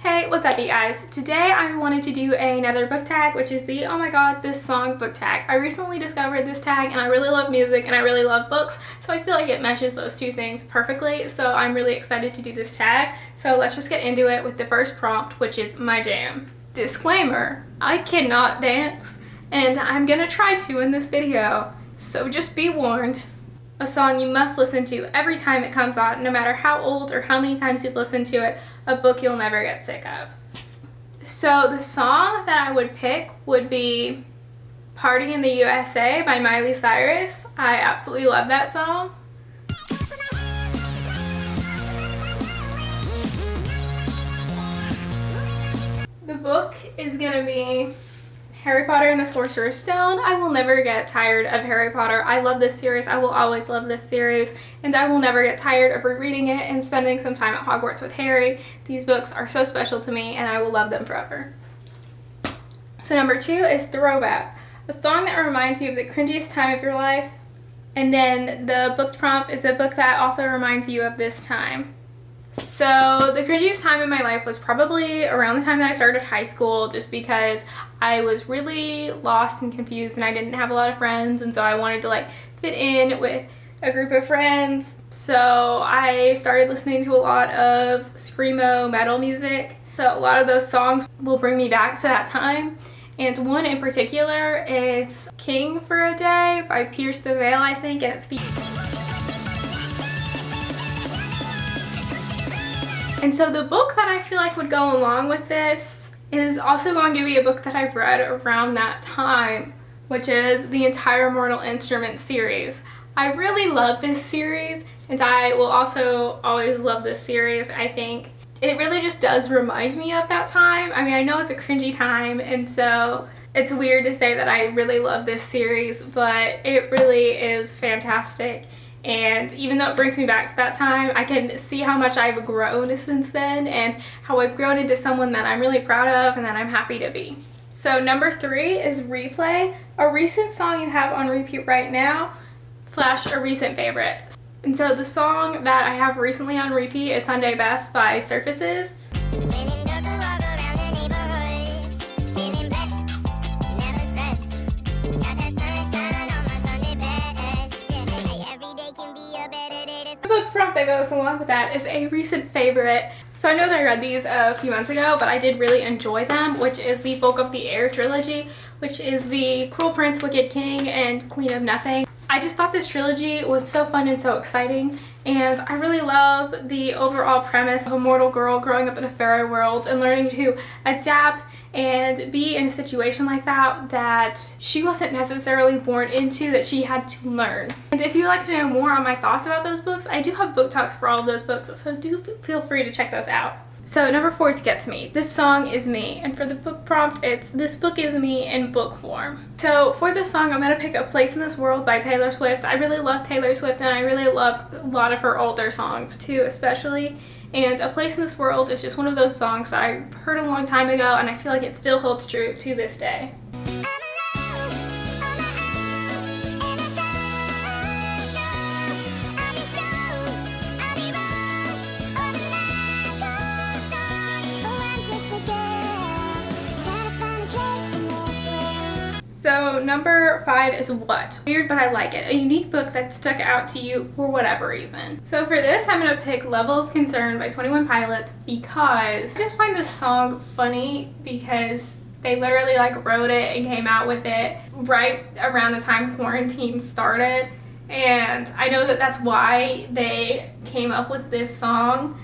Hey, what's up you guys? Today I wanted to do another book tag, which is the oh my god, this song book tag. I recently discovered this tag and I really love music and I really love books, so I feel like it meshes those two things perfectly, so I'm really excited to do this tag. So let's just get into it with the first prompt, which is my jam. Disclaimer, I cannot dance and I'm gonna try to in this video, so just be warned. A song you must listen to every time it comes on, no matter how old or how many times you've listened to it, a book you'll never get sick of. So the song that I would pick would be Party in the USA by Miley Cyrus. I absolutely love that song. The book is gonna be Harry Potter and the Sorcerer's Stone. I will never get tired of Harry Potter. I love this series. I will always love this series, and I will never get tired of rereading it and spending some time at Hogwarts with Harry. These books are so special to me, and I will love them forever. So number 2 is Throwback, a song that reminds you of the cringiest time of your life. And then the book prompt is a book that also reminds you of this time. So the cringiest time in my life was probably around the time that I started high school, just because I was really lost and confused and I didn't have a lot of friends, and so I wanted to fit in with a group of friends. So I started listening to a lot of screamo metal music. So a lot of those songs will bring me back to that time. And one in particular is King for a Day by Pierce the Veil, I think, and it's And so the book that I feel like would go along with this is also going to be a book that I've read around that time, which is the entire Mortal Instruments series. I really love this series, and I will also always love this series. I think it really just does remind me of that time. I mean, I know it's a cringy time, and so it's weird to say that I really love this series, but it really is fantastic. And even though it brings me back to that time, I can see how much I've grown since then and how I've grown into someone that I'm really proud of and that I'm happy to be. So number 3 is Replay, a recent song you have on repeat right now / a recent favorite. And so the song that I have recently on repeat is Sunday Best by Surfaces. The book prompt that goes along with that is a recent favorite. So I know that I read these a few months ago, but I did really enjoy them, which is the Folk of the Air trilogy, which is the Cruel Prince, Wicked King, and Queen of Nothing. I just thought this trilogy was so fun and so exciting, and I really love the overall premise of a mortal girl growing up in a fairy world and learning to adapt and be in a situation like that she wasn't necessarily born into, that she had to learn. And if you'd like to know more on my thoughts about those books, I do have book talks for all of those books, so do feel free to check those out. So number 4 is Gets Me. This song is me, and for the book prompt, it's This Book Is Me in book form. So for this song, I'm going to pick A Place in This World by Taylor Swift. I really love Taylor Swift, and I really love a lot of her older songs too, especially. And A Place in This World is just one of those songs that I heard a long time ago, and I feel like it still holds true to this day. So number 5 is What? Weird, but I like it. A unique book that stuck out to you for whatever reason. So for this, I'm going to pick Level of Concern by 21 Pilots because I just find this song funny because they literally wrote it and came out with it right around the time quarantine started. And I know that that's why they came up with this song,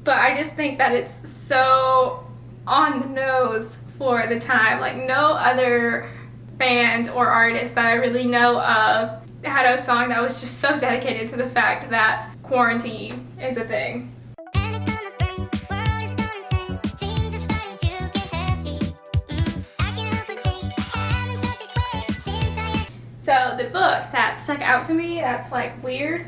but I just think that it's so on the nose for the time. No other band or artist that I really know of had a song that was just so dedicated to the fact that quarantine is a thing. So the book that stuck out to me that's weird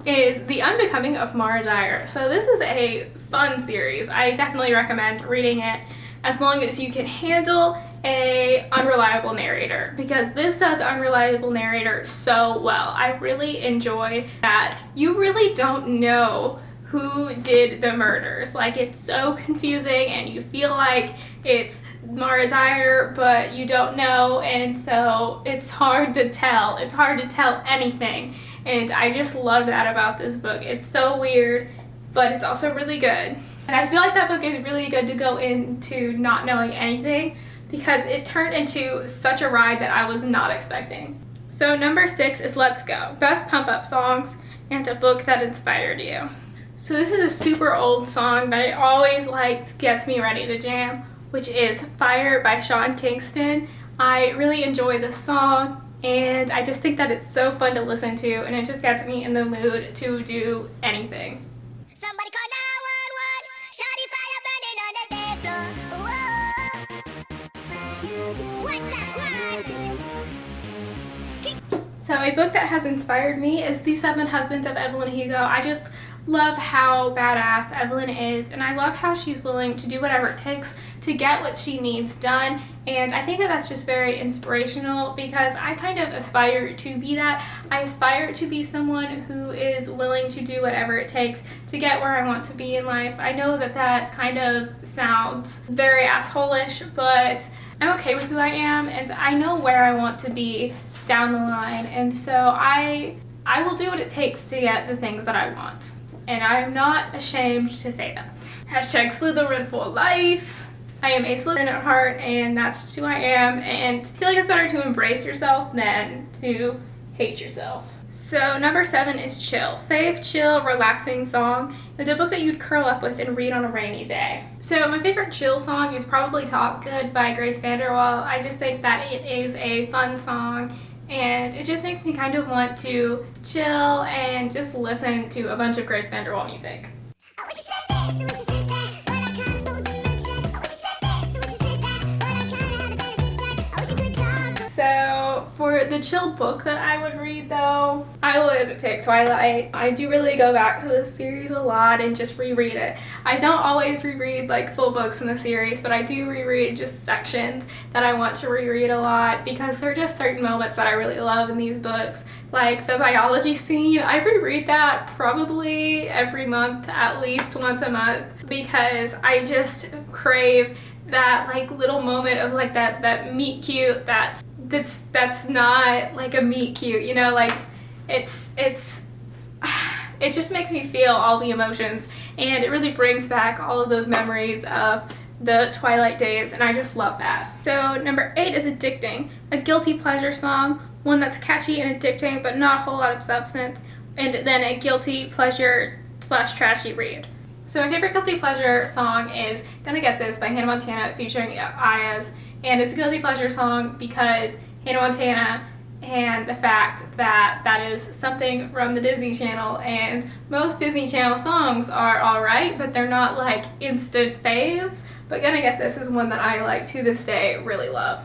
is The Unbecoming of Mara Dyer. So this is a fun series. I definitely recommend reading it as long as you can handle a unreliable narrator, because this does unreliable narrator so well. I really enjoy that you really don't know who did the murders. Like, it's so confusing and you feel like it's Mara Dyer, but you don't know, and so it's hard to tell. It's hard to tell anything, and I just love that about this book. It's so weird, but it's also really good. And I feel like that book is really good to go into not knowing anything, because it turned into such a ride that I was not expecting. So number 6 is Let's Go, Best Pump Up Songs and a Book That Inspired You. So this is a super old song, but it always gets me ready to jam, which is Fire by Sean Kingston. I really enjoy this song, and I just think that it's so fun to listen to, and it just gets me in the mood to do anything. Somebody call 911, shawty fire burning on the dance floor. What's up, So a book that has inspired me is The 7 Husbands of Evelyn Hugo. I just love how badass Evelyn is, and I love how she's willing to do whatever it takes to get what she needs done, and I think that that's just very inspirational, because I kind of aspire to be that. I aspire to be someone who is willing to do whatever it takes to get where I want to be in life. I know that that kind of sounds very asshole-ish, but I'm okay with who I am, and I know where I want to be down the line, and so I will do what it takes to get the things that I want. And I am not ashamed to say that. Hashtag Slytherin for life. I am a Slytherin at heart, and that's just who I am, and I feel like it's better to embrace yourself than to hate yourself. So number 7 is Chill. Fave, chill, relaxing song. It's a book that you'd curl up with and read on a rainy day. So my favorite chill song is probably Talk Good by Grace VanderWaal. I just think that it is a fun song, and it just makes me kind of want to chill and just listen to a bunch of Grace VanderWaal music. So for the chill book that I would read, though, I would pick Twilight. I do really go back to this series a lot and just reread it. I don't always reread full books in the series, but I do reread just sections that I want to reread a lot, because there are just certain moments that I really love in these books. Like the biology scene, I reread that probably every month, at least once a month, because I just crave that little moment of that meet cute that's not a meet cute, you know, it just makes me feel all the emotions, and it really brings back all of those memories of the Twilight days, and I just love that. So number 8 is Addicting, a guilty pleasure song, one that's catchy and addicting but not a whole lot of substance, and then a guilty pleasure / trashy read. So my favorite guilty pleasure song is Gonna Get This by Hannah Montana featuring Ayaz, and it's a guilty pleasure song because Hannah Montana, and the fact that that is something from the Disney Channel, and most Disney Channel songs are alright, but they're not instant faves, but Gonna Get This is one that I to this day really love.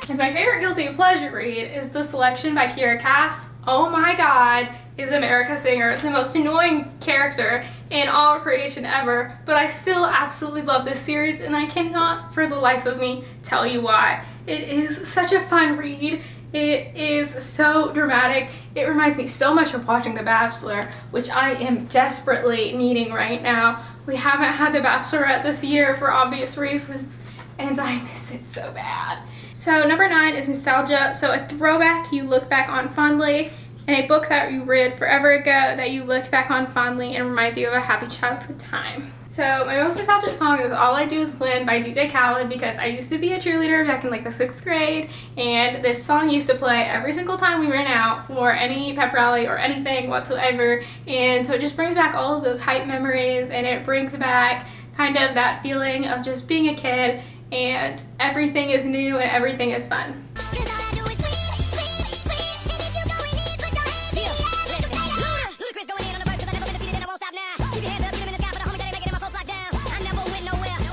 And my favorite guilty pleasure read is The Selection by Kiera Cass. Oh my god, is America Singer the most annoying character in all creation ever, but I still absolutely love this series, and I cannot for the life of me tell you why. It is such a fun read. It is so dramatic. It reminds me so much of watching The Bachelor, which I am desperately needing right now. We haven't had The Bachelorette this year for obvious reasons, and I miss it so bad. So number 9 is Nostalgia, so a throwback you look back on fondly, and a book that you read forever ago that you look back on fondly and reminds you of a happy childhood time. So my most nostalgic song is All I Do Is Win by DJ Khaled, because I used to be a cheerleader back in the 6th grade, and this song used to play every single time we ran out for any pep rally or anything whatsoever, and so it just brings back all of those hype memories, and it brings back kind of that feeling of just being a kid, and everything is new and everything is fun.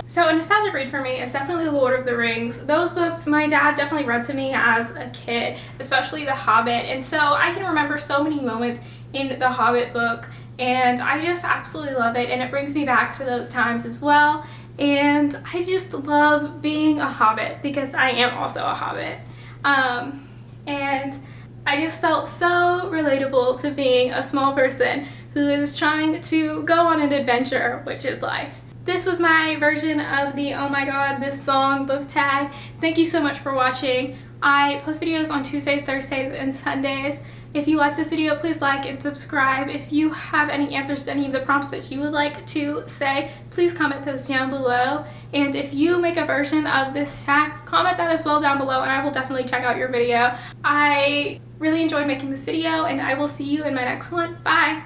So a nostalgic read for me is definitely The Lord of the Rings. Those books my dad definitely read to me as a kid, especially The Hobbit, and so I can remember so many moments in the Hobbit book, and I just absolutely love it, and it brings me back to those times as well. And I just love being a hobbit, because I am also a hobbit. and I just felt so relatable to being a small person who is trying to go on an adventure, which is life. This was my version of the Oh My God, This Song book tag. Thank you so much for watching. I post videos on Tuesdays, Thursdays, and Sundays. If you like this video, please like and subscribe. If you have any answers to any of the prompts that you would like to say, please comment those down below. And if you make a version of this tag, comment that as well down below and I will definitely check out your video. I really enjoyed making this video and I will see you in my next one. Bye!